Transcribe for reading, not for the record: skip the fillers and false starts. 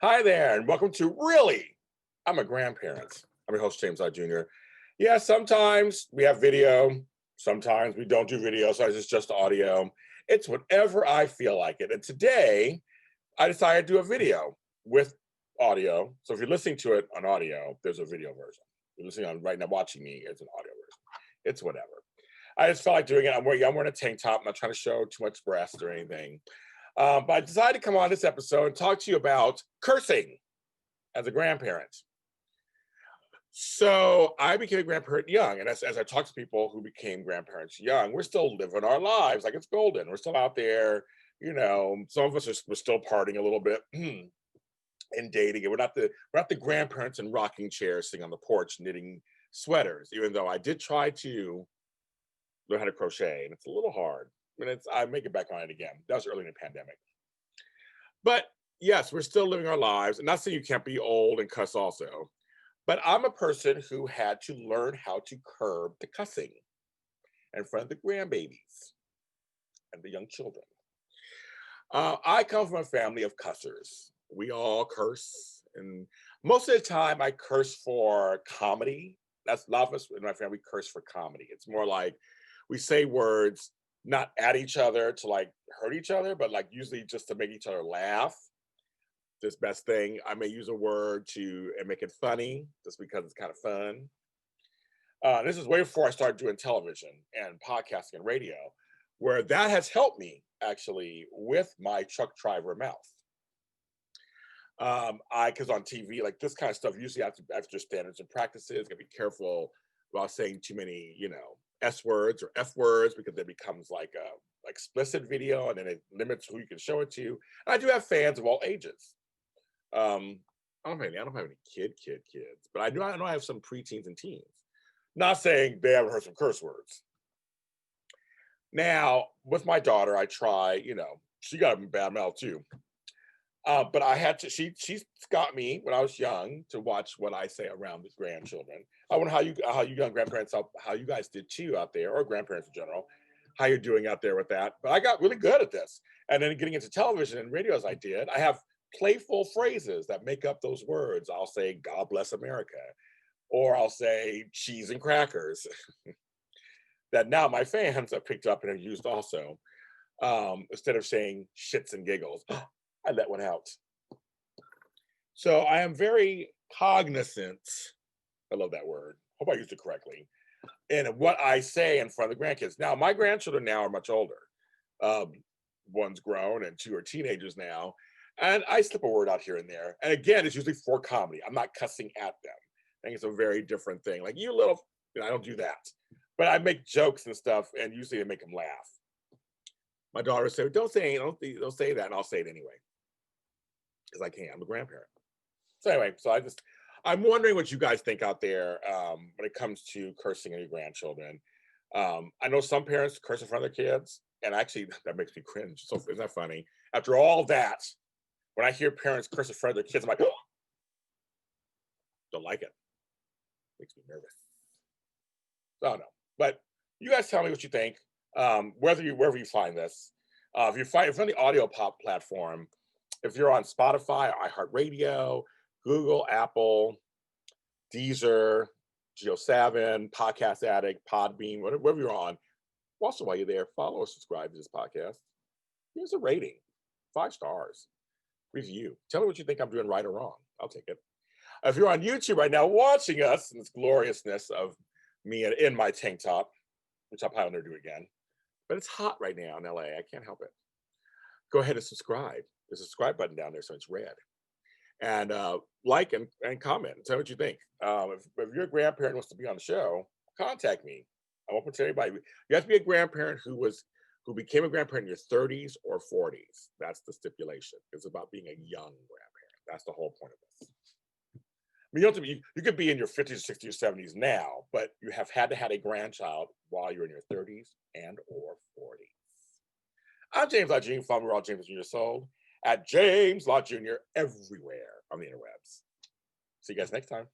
Hi there, and welcome to Really, I'm a Grandparent. I'm your host, James Lott Jr. Yeah, sometimes we have video, sometimes we don't do video, so it's just audio. It's whatever I feel like it. And today, I decided to do a video with audio. So if you're listening to it on audio, there's a video version. If you're listening on right now, watching me, it's an audio version. It's whatever. I just felt like doing it. I'm wearing a tank top. I'm not trying to show too much breast or anything. But I decided to come on this episode and talk to you about cursing as a grandparent. So I became a grandparent young, and as I talk to people who became grandparents young, we're still living our lives like it's golden. We're still out there, some of us we're still partying a little bit and dating. And we're not the grandparents in rocking chairs sitting on the porch knitting sweaters, even though I did try to learn how to crochet, and it's a little hard. I make it back on it again. That was early in the pandemic. But yes, we're still living our lives. And not saying you can't be old and cuss also. But I'm a person who had to learn how to curb the cussing in front of the grandbabies and the young children. I come from a family of cussers. We all curse. And most of the time, I curse for comedy. That's a lot of us in my family curse for comedy. It's more like we say words not at each other to like hurt each other, but like usually just to make each other laugh. This best thing. I may use a word to and make it funny just because it's kind of fun. This is way before I started doing television and podcasting and radio, where that has helped me actually with my truck driver mouth. Because on TV, like this kind of stuff, usually after standards and practices, gotta be careful about saying too many, S words or F words because it becomes like a explicit video, and then it limits who you can show it to. And I do have fans of all ages. I don't have any kids, but I know I have some preteens and teens. Not saying they haven't heard some curse words. Now, with my daughter, I try, she got a bad mouth too. But I had to, she's got me when I was young to watch what I say around the grandchildren. I wonder how you young grandparents, how you guys did too out there, or grandparents in general, how you're doing out there with that. But I got really good at this. And then getting into television and radio as I did, I have playful phrases that make up those words. I'll say, God bless America, or I'll say cheese and crackers that now my fans have picked up and have used also. Instead of saying shits and giggles, I let one out. So I am very cognizant. I love that word. Hope I used it correctly. And what I say in front of the grandkids. Now, my grandchildren now are much older. Um, One's grown and two are teenagers now. And I slip a word out here and there. And again, it's usually for comedy. I'm not cussing at them. I think it's a very different thing. Like, you little, I don't do that. But I make jokes and stuff, and usually I make them laugh. My daughter said, don't say that, and I'll say it anyway. Because I can't. I'm a grandparent. So anyway, I'm wondering what you guys think out there when it comes to cursing at your grandchildren. I know some parents curse in front of their kids, and actually that makes me cringe. So isn't that funny? After all that, when I hear parents curse in front of their kids, I'm like, oh, don't like it. Makes me nervous. I don't know. But you guys tell me what you think. Wherever you find this. If you're on the audio pop platform, if you're on Spotify, iHeartRadio, Google, Apple, Deezer, Geo7, Podcast Addict, Podbean, whatever you're on, also while you're there, follow or subscribe to this podcast. Give us a rating, 5 stars, review. Tell me what you think I'm doing right or wrong. I'll take it. If you're on YouTube right now watching us in this gloriousness of me in my tank top, which I'll probably never do again, but it's hot right now in LA. I can't help it. Go ahead and subscribe. There's a subscribe button down there, so it's red. And like and comment and tell me what you think. If your grandparent wants to be on the show, contact me. I won't put anybody. You have to be a grandparent who became a grandparent in your 30s or 40s. That's the stipulation. It's about being a young grandparent. That's the whole point of this. I mean, you don't have to be, you could be in your 50s, 60s, or 70s now, but you have had to have a grandchild while you're in your 30s and or 40s. I'm James Lott Jr. Follow me all James Jr. Sold at James Lott Jr. everywhere on the interwebs. See you guys next time.